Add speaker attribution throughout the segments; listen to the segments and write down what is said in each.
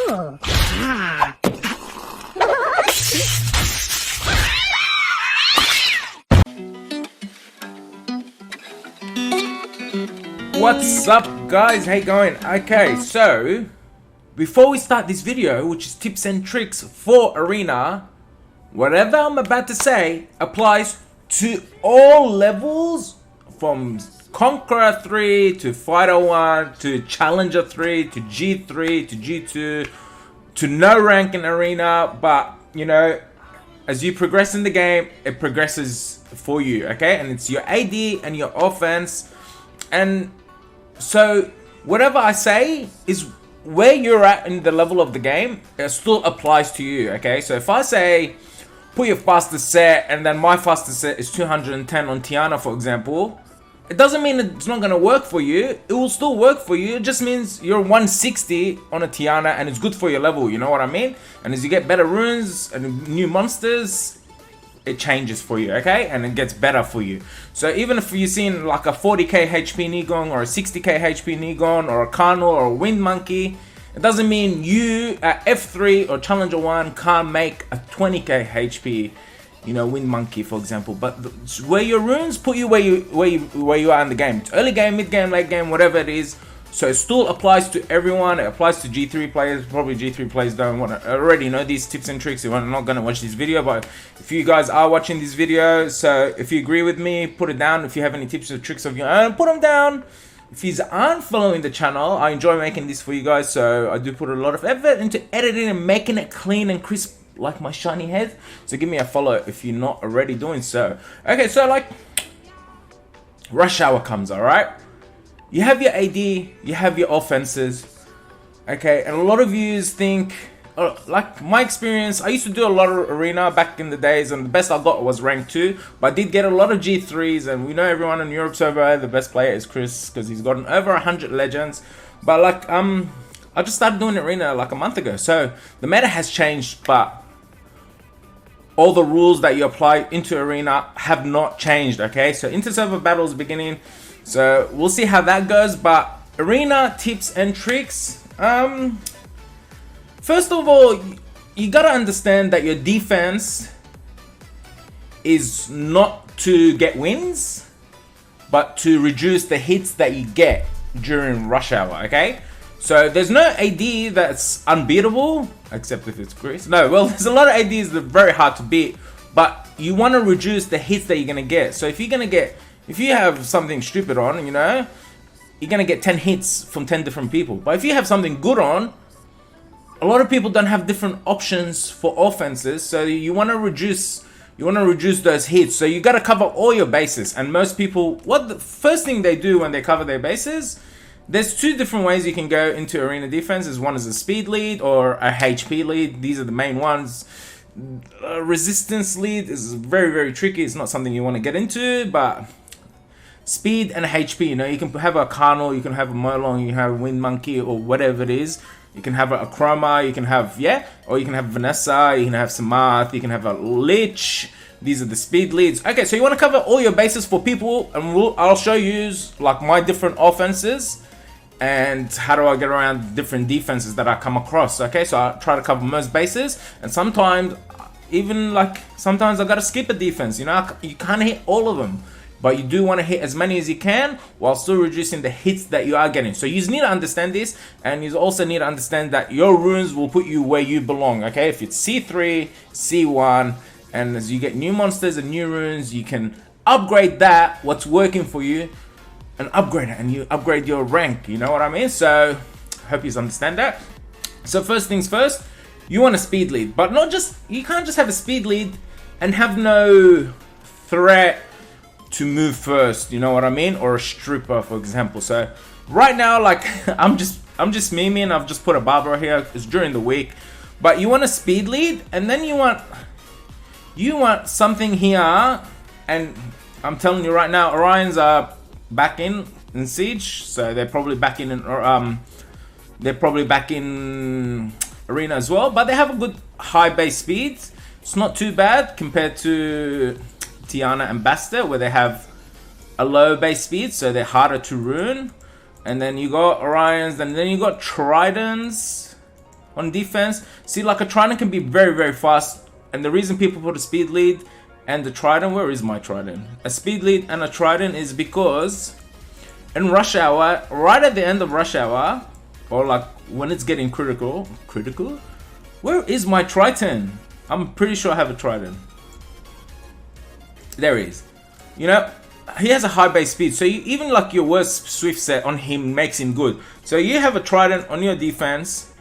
Speaker 1: What's up guys, how you going? Okay, so before we start this video, which is tips and tricks for Arena, whatever I'm about to say applies to all levels, from Conqueror 3 to Fighter 1 to Challenger 3 to G3 to G2 to no rank in Arena. But you know, as you progress in the game, it progresses for you, okay? And it's your AD and your offense. And so whatever I say is where you're at in the level of the game, it still applies to you, okay? So if I say put your fastest set and then my fastest set is 210 on Tiana, for example, it doesn't mean it's not going to work for you. It will still work for you. It just means you're 160 on a Tiana and it's good for your level, you know what I mean? And as you get better runes and new monsters, it changes for you, okay? And it gets better for you. So even if you're seeing like a 40k HP Nigong or a 60k HP Nigong or a Carnal or a Wind Monkey, it doesn't mean you at F3 or Challenger 1 can't make a 20k HP, you know, Wind Monkey, for example. But where your runes put you where you are in the game. It's early game, mid game, late game, whatever it is. So it still applies to everyone. It applies to G3 players. Probably G3 players don't want to already know these tips and tricks. You're not going to watch this video. But if you guys are watching this video, so if you agree with me, put it down. If you have any tips or tricks of your own, put them down. If you aren't following the channel, I enjoy making this for you guys. So I do put a lot of effort into editing and making it clean and crisp like my shiny head. So give me a follow if you're not already doing so. Okay, so like rush hour comes, all right? You have your AD, you have your offenses, okay? And a lot of you think, like my experience, I used to do a lot of Arena back in the days, and the best I got was rank 2, but I did get a lot of G3s, and we know everyone in Europe server, the best player is Chris, because he's gotten over 100 legends. But like, I just started doing Arena like a month ago, so the meta has changed, but all the rules that you apply into Arena have not changed, okay? So Interserver battles beginning. So we'll see how that goes. But Arena tips and tricks. First of all, you gotta understand that your defense is not to get wins, but to reduce the hits that you get during rush hour, okay? So there's no AD that's unbeatable, except if it's Chris. No, well, there's a lot of ADs that are very hard to beat, but you want to reduce the hits that you're gonna get. So if you have something stupid on, you know, you're gonna get 10 hits from 10 different people. But if you have something good on, a lot of people don't have different options for offenses, so you want to reduce those hits. So you got to cover all your bases. And most people, what the first thing they do when they cover their bases, there's two different ways you can go into Arena defenses. One is a speed lead or a HP lead. These are the main ones. Resistance lead is very, very tricky. It's not something you want to get into, but speed and HP, you know, you can have a Carnal, you can have a Molong, you can have a Wind Monkey or whatever it is. You can have a Chroma, you can have, yeah, or you can have Vanessa, you can have Samath, you can have a Lich. These are the speed leads. Okay, so you want to cover all your bases for people, and I'll show you like my different offenses and how do I get around different defenses that I come across. Okay, so I try to cover most bases, and sometimes even like sometimes I gotta skip a defense, you know, you can't hit all of them, but you do want to hit as many as you can while still reducing the hits that you are getting. So you need to understand this, and you also need to understand that your runes will put you where you belong, okay? If it's C3, C1, and as you get new monsters and new runes, you can upgrade that, what's working for you, and upgrade it, and you upgrade your rank, you know what I mean? So hope you understand that. So first things first, you want a speed lead, but not just, you can't just have a speed lead and have no threat to move first, you know what I mean? Or a stripper, for example. So right now, like I'm just memeing, I've just put a Barbara here, it's during the week, but you want a speed lead, and then you want something here, and I'm telling you right now, Orions are back in Siege, so they're probably back in Arena as well, but they have a good high base speed. It's not too bad compared to Tiana and Basta, where they have a low base speed, so they're harder to rune. And then you got Orions, and then you got Tridents. on defense. See, like a trident can be very, very fast. And the reason people put a speed lead and the trident, where is my trident? A speed lead and a trident is because in rush hour, right at the end of rush hour, or like when it's getting critical, where is my trident? I'm pretty sure I have a trident. There he is. You know, he has a high base speed, so even like your worst swift set on him makes him good. So you have a trident on your defense.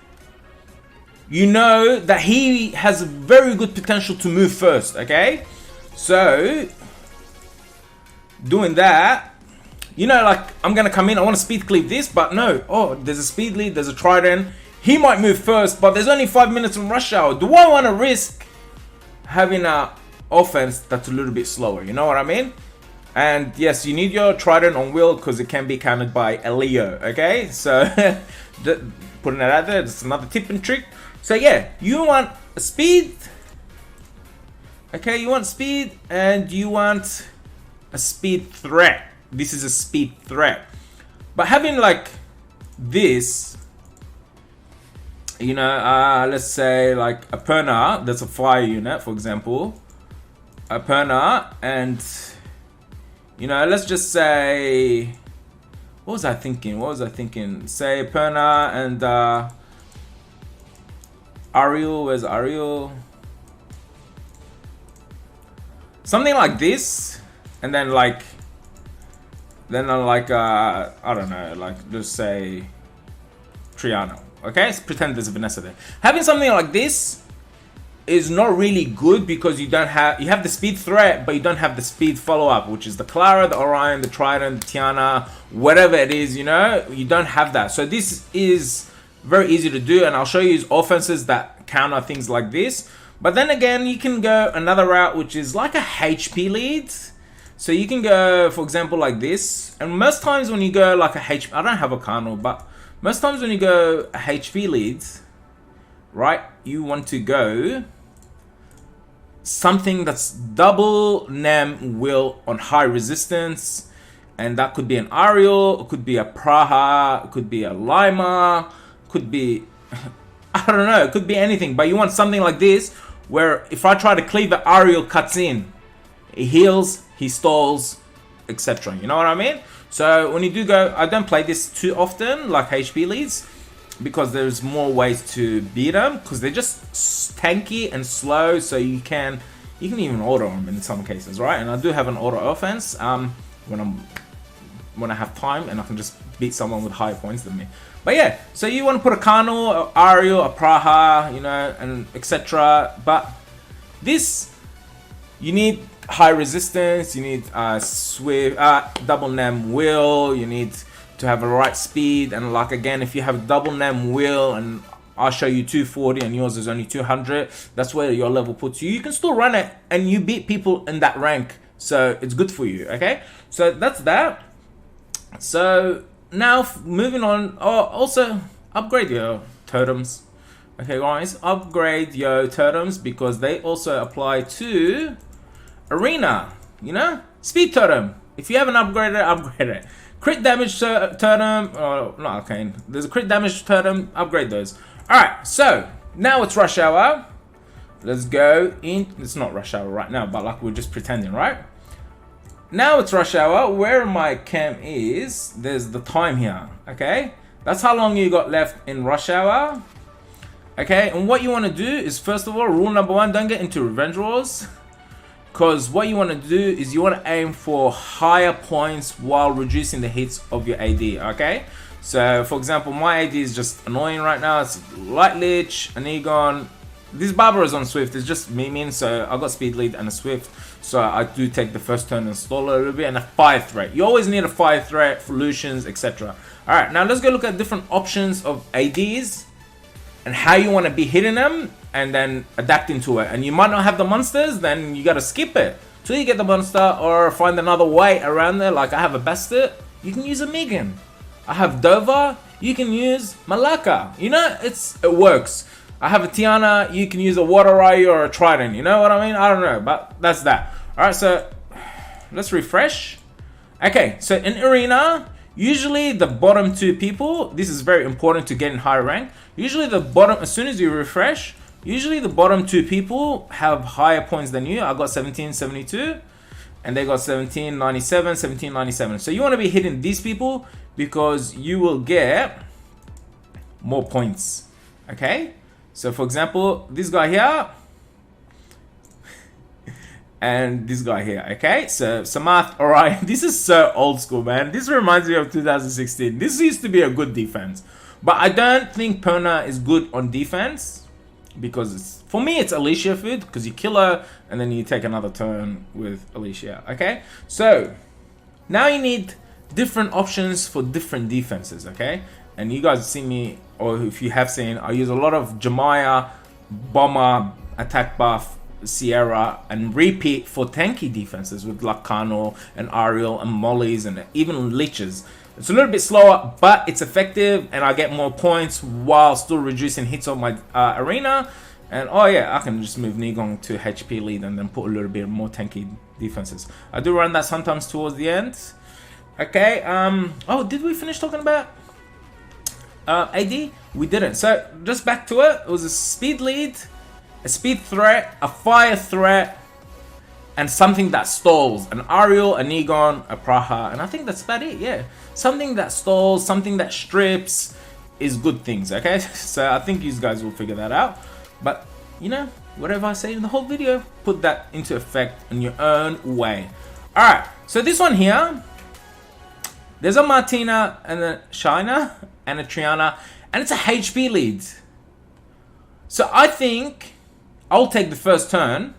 Speaker 1: You know that he has very good potential to move first, okay? So doing that, you know, like I'm gonna come in, I want to speed cleave this, but no, oh, there's a speed lead, there's a trident. He might move first, but there's only 5 minutes in rush hour. Do I want to risk having a offense that's a little bit slower? You know what I mean? And yes, you need your trident on will because it can be countered by a Leo. Okay, so putting that out there, it's another tip and trick. So yeah, you want a speed. Okay, you want speed and you want a speed threat. This is a speed threat, but having like this, you know, let's say like a Perna, that's a fire unit, for example, a Perna, and you know, let's just say, what was I thinking? Say Perna and Ariel, where's Ariel? Something like this, and then like, I don't know, like just say Triano. Okay, let's pretend there's a Vanessa there. Having something like this is not really good because you have the speed threat, but you don't have the speed follow-up, which is the Clara, the Orion, the Trident, the Tiana, whatever it is, you know, you don't have that. So this is very easy to do, and I'll show you offenses that counter things like this. But then again, you can go another route, which is like a HP lead. So you can go, for example, like this. And most times when you go like a HP, I don't have a Carnal, but most times when you go a HP leads, right, you want to go something that's double Nem will on high resistance. And that could be an Ariel, it could be a Praha, it could be a Lima, could be, I don't know, it could be anything. But you want something like this, where if I try to cleave the Ariel cuts in, he heals, he stalls, etc. You know what I mean? So when you do go, I don't play this too often, like HP leads, because there's more ways to beat them, because they're just tanky and slow, so you can even auto them in some cases, right? And I do have an auto offense when I have time, and I can just beat someone with higher points than me. But yeah, so you want to put a Carnal, a Ariel, a Praha, you know, and etc. But this, you need high resistance, you need swift, double Nem will, you need to have a right speed, and like again, if you have double Nem will and I'll show you 240 and yours is only 200, that's where your level puts you. You can still run it and you beat people in that rank, so it's good for you. Okay, so that's that. So now moving on. Oh, also upgrade your totems. Okay guys, upgrade your totems because they also apply to Arena, you know, speed totem. If you haven't upgraded it, upgrade it. Crit damage totem, oh no, okay, there's a crit damage totem, upgrade those. Alright, so now it's rush hour. Let's go in. It's not rush hour right now, but like we're just pretending, right? Now it's rush hour. Where my cam is, there's the time here. Okay, that's how long you got left in rush hour. Okay, and what you want to do is, first of all, rule number one, don't get into revenge wars. Because what you want to do is you want to aim for higher points while reducing the hits of your AD, okay? So, for example, my AD is just annoying right now. It's Light Lich, an Egon. This Barbara is on Swift. It's just memeing, so I got Speed Lead and a Swift. So I do take the first turn and stall a little bit. And a fire threat. You always need a fire threat for Lucians, etc. Alright, now let's go look at different options of ADs and how you want to be hitting them, and then adapting to it. And you might not have the monsters, then you gotta skip it till you get the monster or find another way around there. Like I have a Bastet, you can use a Megan. I have Dova, you can use Malaka. You know, it works. I have a Tiana, you can use a Water Eye or a Trident. You know what I mean? I don't know, but that's that. Alright, so let's refresh. Okay, so in Arena, Usually the bottom 2 people, this is very important to get in higher rank. Usually the bottom, as soon as you refresh, usually the bottom 2 people have higher points than you. I got 1772 and they got 1797, 1797. So you want to be hitting these people because you will get more points. Okay? So for example, this guy here and this guy here, okay? So Samath, alright, this is so old school, man. This reminds me of 2016. This used to be a good defense. But I don't think Perna is good on defense because for me it's Alicia food because you kill her and then you take another turn with Alicia, okay? So now you need different options for different defenses, okay? And you guys have seen me, or if you have seen, I use a lot of Jemaya, Bomber, Attack Buff, Sierra, and repeat for tanky defenses with Lacano and Ariel and Mollies and even Leeches. It's a little bit slower, but it's effective and I get more points while still reducing hits on my arena. And oh yeah, I can just move Nigong to HP lead and then put a little bit more tanky defenses. I do run that sometimes towards the end. Okay, oh, did we finish talking about AD? We didn't. So just back to it. It was a speed lead, a speed threat, a fire threat, and something that stalls. An Ariel, a Negon, a Praha, and I think that's about it, yeah. Something that stalls, something that strips is good things, okay? So I think you guys will figure that out. But, you know, whatever I say in the whole video, put that into effect in your own way. Alright, so this one here, there's a Martina and a Shina and a Triana, and it's a HP lead. So I think I'll take the first turn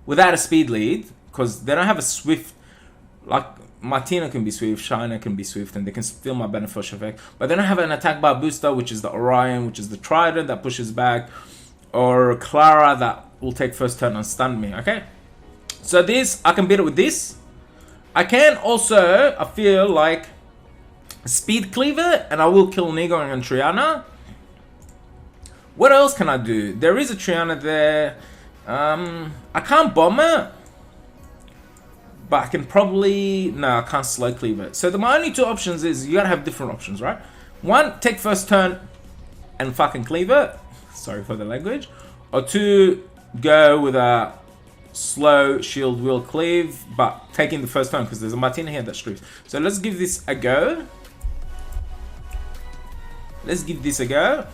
Speaker 1: without a speed lead because they don't have a swift, like Martina can be swift, Shina can be swift, and they can feel my beneficial effect. But they don't have an attack bar booster, which is the Orion, which is the Trident that pushes back, or Clara that will take first turn and stun me, okay? So this, I can beat it with this. I can also, I feel like, speed cleaver, and I will kill Negon and Triana. What else can I do? There is a Triana there. I can't bomb it, but I can probably, no, I can't slow cleave it. So my only two options is you gotta have different options, right? One, take first turn and fucking cleave it. Sorry for the language. Or two, go with a slow shield will cleave, but taking the first turn because there's a Martina here that strips. So let's give this a go. Let's give this a go.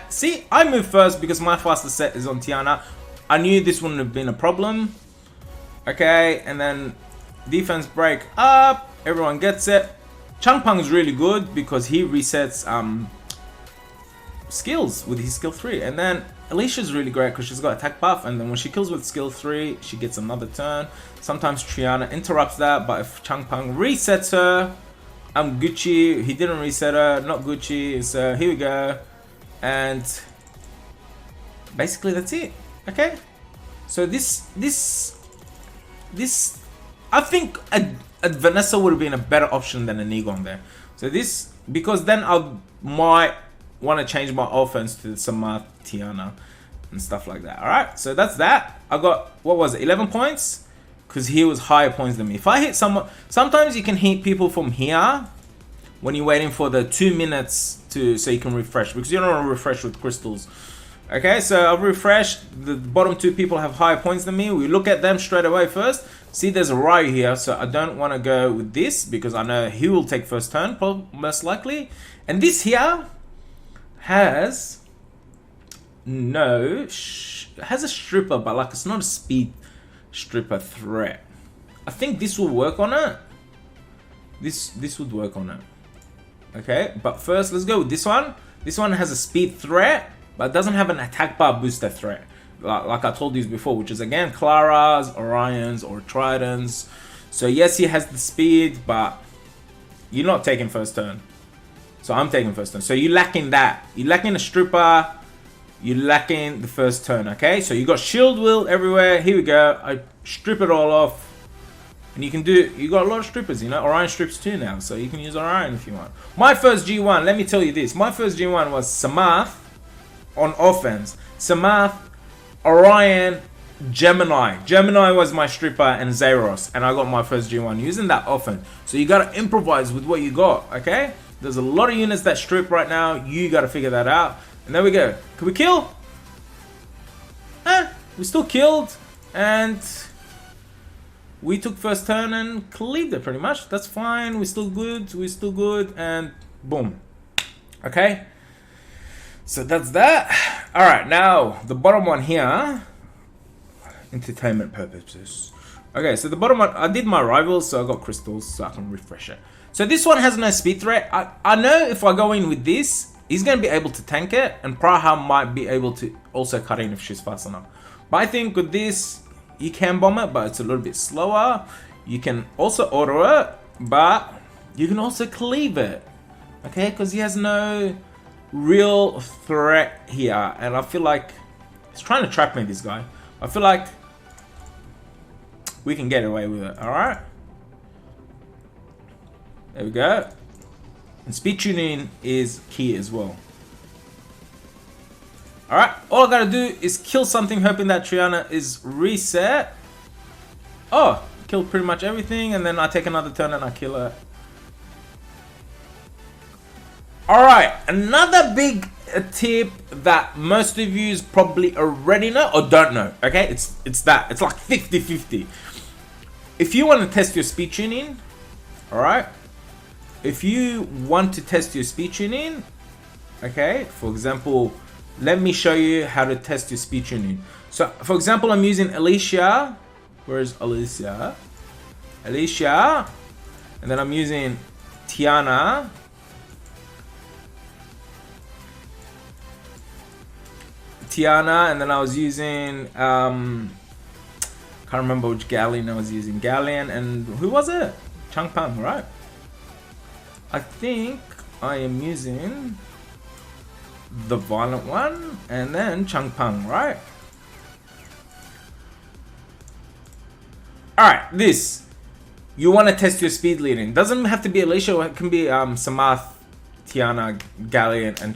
Speaker 1: See, I moved first because my fastest set is on Tiana. I knew this wouldn't have been a problem. Okay, and then defense break up. Everyone gets it. Changpeng is really good because he resets skills with his skill 3. And then Alicia's really great because she's got attack buff. And then when she kills with skill 3, she gets another turn. Sometimes Triana interrupts that, but if Changpeng resets her, I'm Gucci. He didn't reset her, not Gucci. So here we go. And basically that's it. Okay, so this I think a Vanessa would have been a better option than a Negon there. So this, because then I might want to change my offense to some Tiana and stuff like that. All right, so that's that. I got, what was it, 11 points because he was higher points than me. If I hit someone, sometimes you can hit people from here when you're waiting for the 2 minutes to, so you can refresh, because you don't want to refresh with crystals. Okay, so I've refreshed. The bottom 2 people have higher points than me. We look at them straight away first. See, there's a Ryu here, so I don't want to go with this because I know he will take first turn, most likely. And this here has has a stripper, but like it's not a speed stripper threat. I think this will work on it. This would work on it. Okay, but first let's go with this one. This one has a speed threat, but doesn't have an attack bar booster threat. Like I told you before, which is again Clara's, Orion's, or Trident's. So yes, he has the speed, but you're not taking first turn. So I'm taking first turn. So you're lacking that. You're lacking a stripper. You're lacking the first turn, okay? So you got shield will everywhere. Here we go. I strip it all off. And you can do, you got a lot of strippers, you know, Orion strips too now, so you can use Orion if you want. My first G1, let me tell you this, my first G1 was Samath on offense. Samath, Orion, Gemini. Gemini was my stripper and Zeros, and I got my first G1 using that often. So you gotta improvise with what you got, okay? There's a lot of units that strip right now. You gotta figure that out. And there we go. Can we kill? We still killed, and we took first turn and cleaved it pretty much. That's fine. We're still good. We're still good, and boom. Okay. So that's that. All right. Now the bottom one here. Entertainment purposes. Okay, so the bottom one, I did my rivals, so I got crystals, so I can refresh it. So this one has no speed threat. I know if I go in with this, he's going to be able to tank it, and Praha might be able to also cut in if she's fast enough. But I think with this, you can bomb it, but it's a little bit slower. You can also auto it, but you can also cleave it. Okay, because he has no real threat here, and I feel like he's trying to trap me, this guy. I feel like we can get away with it, alright? There we go. And speed tuning is key as well. Alright, all I gotta do is kill something, hoping that Triana is reset. Oh, killed pretty much everything, and then I take another turn and I kill her. Alright, another big tip that most of you probably already know or don't know, okay? It's like 50-50. If you want to test your speed tuning, alright? If you want to test your speed tuning, okay? For example, let me show you how to test your speed tuning. So, for example, I'm using Alicia. Where's Alicia? Alicia. And then I'm using Tiana. Tiana, and then I was using can't remember which Galleon I was using. Galleon, and who was it? Changpang, right? I think I am using the violent one, and then Changpang, right? Alright, this. You want to test your speed leading. Doesn't have to be Alicia, it can be Samath, Tiana, Galleon, and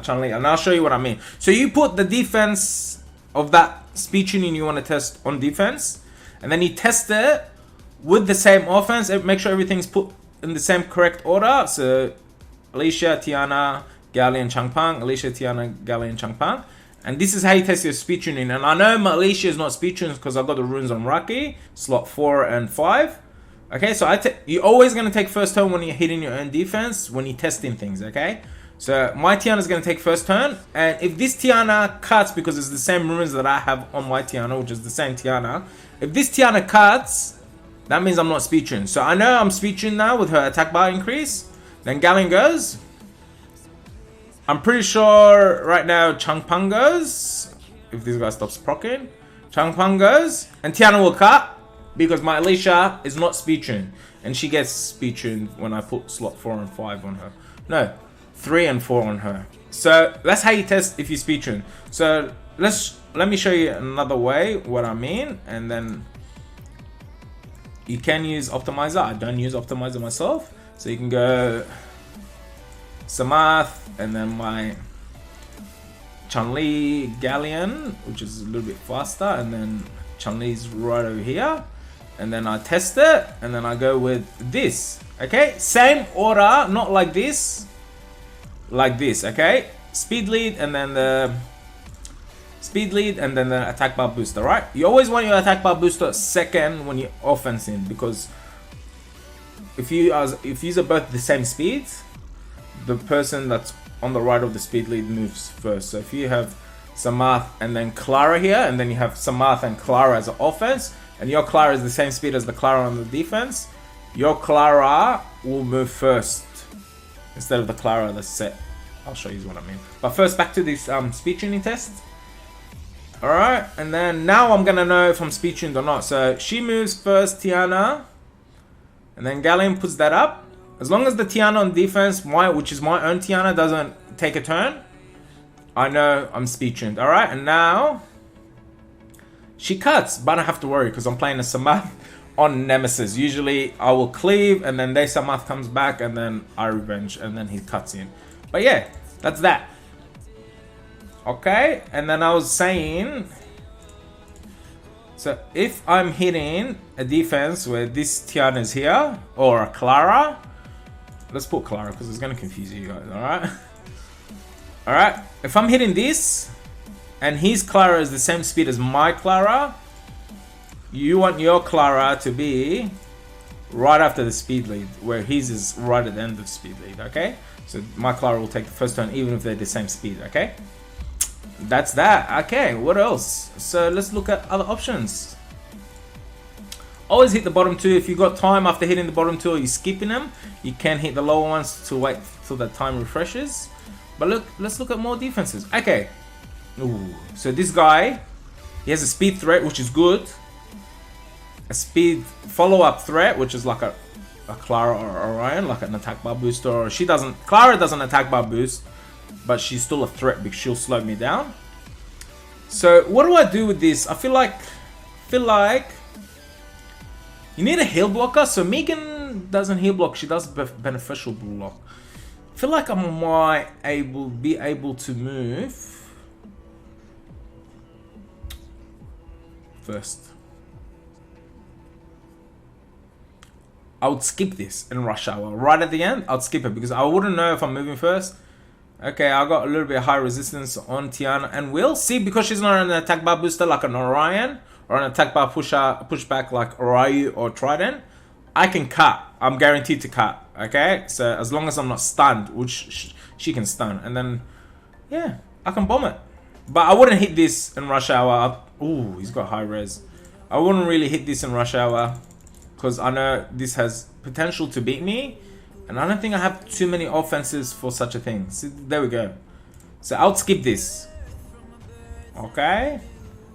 Speaker 1: Chun-Li, and I'll show you what I mean. So you put the defense of that speed tuning you want to test on defense, and then you test it with the same offense. Make sure everything's put in the same correct order. So Alicia, Tiana, Galleon, Changpang, Alicia, Tiana, Galleon, Changpang. And this is how you test your speed tuning. And I know my Alicia is not speed tuned because I've got the runes on Raki, slot 4 and 5. Okay, so you're always going to take first turn when you're hitting your own defense, when you're testing things, okay? So my Tiana is going to take first turn, and if this Tiana cuts, because it's the same runes that I have on my Tiana, which is the same Tiana, if this Tiana cuts, that means I'm not speed tuned. So I know I'm speed tuned now with her attack bar increase. Then Galleon goes. I'm pretty sure right now Changpang goes, if this guy stops proccing. Changpang goes, and Tiana will cut. Because my Alicia is not speed tuned, and she gets speed tuned when I put slot 4 and 5 on her. No, 3 and 4 on her. So that's how you test if you speed tune. So let me show you another way what I mean, and then you can use optimizer. I don't use optimizer myself, so you can go Samath, and then my Chun-Li Galleon, which is a little bit faster, and then Chun-Li's right over here. And then I test it, and then I go with this. Okay, same order, not like this, okay? Speed lead, and then the speed lead, and then the attack bar booster, right? You always want your attack bar booster second when you're offensing, because if you are both the same speed, the person that's on the right of the speed lead moves first. So if you have Samath and then Clara here, and then you have Samath and Clara as an offense, and your Clara is the same speed as the Clara on the defense, your Clara will move first instead of the Clara that's set. I'll show you what I mean. But first, back to this speed tuning test. Alright, and then now I'm gonna know if I'm speed tuned or not. So she moves first, Tiana, and then Galleon puts that up. As long as the Tiana on defense, which is my own Tiana, doesn't take a turn, I know I'm speed tuned. Alright, and now she cuts, but I don't have to worry because I'm playing a Samath on Nemesis. Usually I will cleave, and then they Samath comes back, and then I revenge, and then he cuts in. But yeah, that's that. Okay, and then I was saying So if I'm hitting a defense where this Tiana is here, or a Clara, let's put Clara because it's gonna confuse you guys, alright? Alright, if I'm hitting this, and his Clara is the same speed as my Clara, you want your Clara to be right after the speed lead, where his is right at the end of the speed lead, okay? So my Clara will take the first turn even if they're the same speed, okay? That's that. Okay, what else? So let's look at other options. Always hit the bottom two. If you got time after hitting the bottom two or you're skipping them, you can hit the lower ones to wait till the time refreshes. But look, let's look at more defenses. Okay. Ooh. So this guy, he has a speed threat, which is good. A speed follow-up threat, which is like a Clara or Orion, like an attack bar booster. Or she doesn't. Clara doesn't attack bar boost, but she's still a threat because she'll slow me down. So what do I do with this? I feel like you need a heal blocker. So Megan doesn't heal block, she does beneficial block. I feel like I might be able to move first. I would skip this in rush hour. Right at the end, I'd skip it because I wouldn't know if I'm moving first. Okay, I got a little bit high resistance on Tiana and Will. See, because she's not an attack bar booster like an Orion or an attack bar pushback like Ryu or Trident, I can cut. I'm guaranteed to cut. Okay, so as long as I'm not stunned, which she can stun, and then yeah, I can bomb it. But I wouldn't hit this in rush hour. Ooh, he's got high res. I wouldn't really hit this in rush hour because I know this has potential to beat me. And I don't think I have too many offenses for such a thing. So there we go. So I'll skip this. Okay.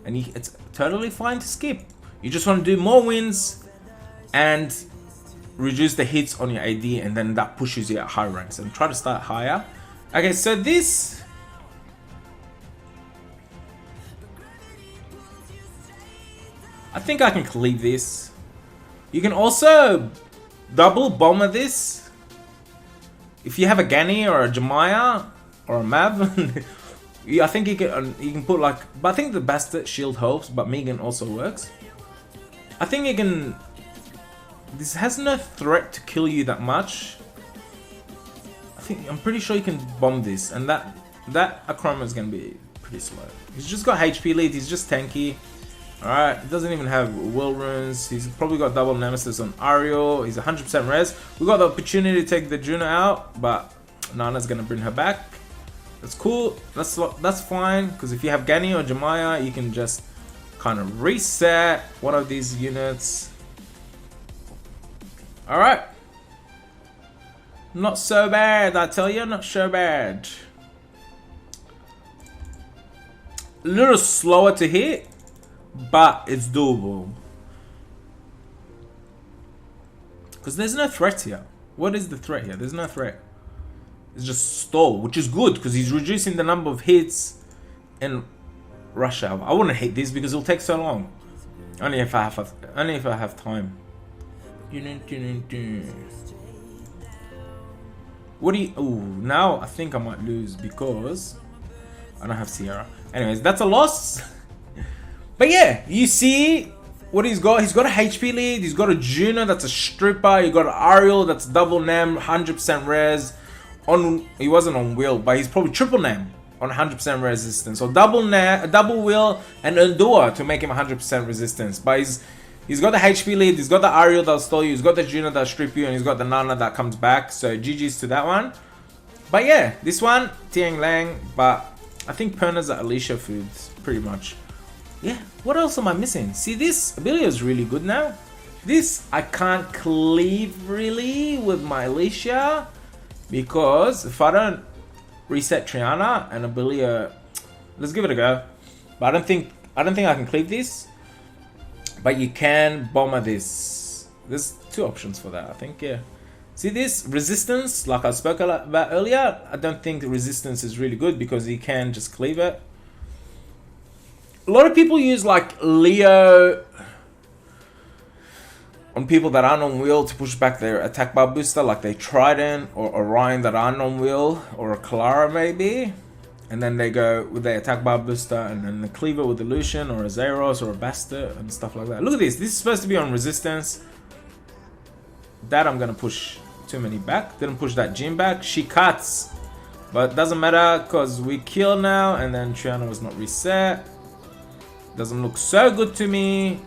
Speaker 1: And it's totally fine to skip. You just want to do more wins and reduce the hits on your AD, and then that pushes you at high ranks. And try to start higher. Okay, so this... I think I can cleave this. You can also double bomber this. If you have a Gani or a Jemaya or a Mav, I think you can put like, but I think the Bastard Shield helps, but Megan also works. I think you can, this has no threat to kill you that much. I'm pretty sure you can bomb this, and that Akroma is gonna be pretty slow. He's just got HP lead, he's just tanky. Alright, he doesn't even have will runes. He's probably got double nemesis on Ariel. He's 100% res. We got the opportunity to take the Juno out, but Nana's gonna bring her back. That's cool. That's fine, because if you have Gani or Jemaya, you can just kind of reset one of these units. Alright. Not so bad, I tell you, not so bad. A little slower to hit, but it's doable. Because there's no threat here. What is the threat here? There's no threat. It's just stall, which is good because he's reducing the number of hits in rush hour. I wouldn't hate this because it'll take so long. Only if I have time. What do you... Ooh, now I think I might lose because I don't have Sierra. Anyways, that's a loss. But yeah, you see what he's got. He's got a HP lead. He's got a Juno that's a stripper. You got an Ariel that's double nem, 100% res. He wasn't on wheel, but he's probably triple nem on 100% resistance. So double wheel and endure to make him 100% resistance. But he's got the HP lead. He's got the Ariel that'll stall you. He's got the Juno that'll strip you, and he's got the Nana that comes back. So GG's to that one. But yeah, this one Tiang Lang. But I think Perna's at Alicia foods pretty much. Yeah, what else am I missing? See, this ability is really good now. This, I can't cleave really with my Alicia because if I don't reset Triana and Abilia, let's give it a go. But I don't think I can cleave this. But you can bomber this. There's two options for that, I think, yeah. See this resistance, like I spoke about earlier, I don't think resistance is really good because you can just cleave it. A lot of people use like Leo on people that aren't on wheel to push back their attack bar booster, like they Trident or Orion that aren't on wheel, or a Clara maybe. And then they go with their attack bar booster, and then the cleaver with the Lucian or a Zeros or a Bastard and stuff like that. Look at this. This is supposed to be on resistance. That I'm gonna push too many back. Didn't push that Jin back. She cuts. But doesn't matter because we kill now, and then Triana was not reset. Doesn't look so good to me.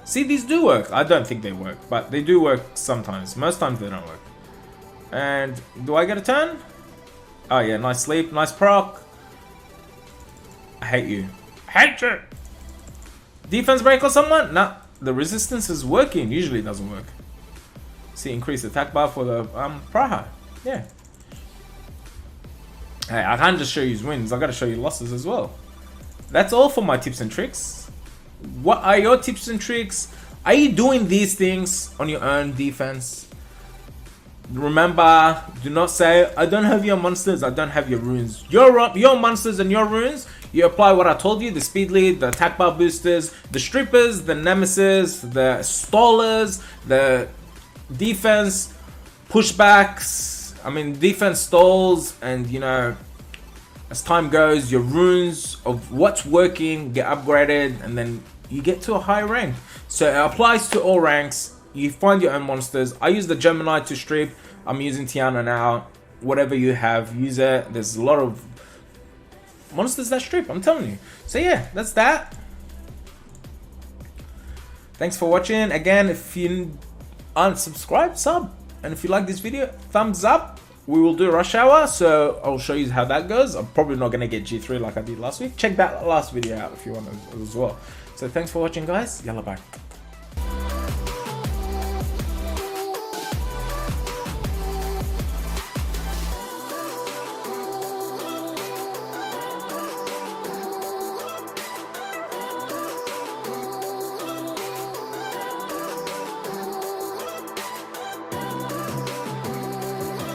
Speaker 1: See, these do work. I don't think they work, but they do work sometimes. Most times they don't work. And do I get a turn? Oh yeah, nice sleep, nice proc. I hate you. I hate you. Defense break or someone? Nah, the resistance is working. Usually it doesn't work. See, increase attack bar for the Praha. Yeah. Hey, I can't just show you wins. I gotta show you losses as well. That's all for my tips and tricks. What are your tips and tricks? Are you doing these things on your own defense? Remember, do not say, I don't have your monsters, I don't have your runes. Your monsters and your runes, you apply what I told you, the speed lead, the attack bar boosters, the strippers, the nemesis, the stallers, the defense pushbacks. I mean, defense stalls, and you know, as time goes, your runes of what's working get upgraded, and then you get to a high rank. So it applies to all ranks. You find your own monsters. I use the Gemini to strip. I'm using Tiana now. Whatever you have, use it. There's a lot of monsters that strip, I'm telling you. So yeah, that's that. Thanks for watching. Again, if you aren't subscribed, sub. And if you like this video, thumbs up. We will do rush hour, so I'll show you how that goes. I'm probably not gonna get G3 like I did last week. Check that last video out if you want as well. So thanks for watching, guys. Yalla bye.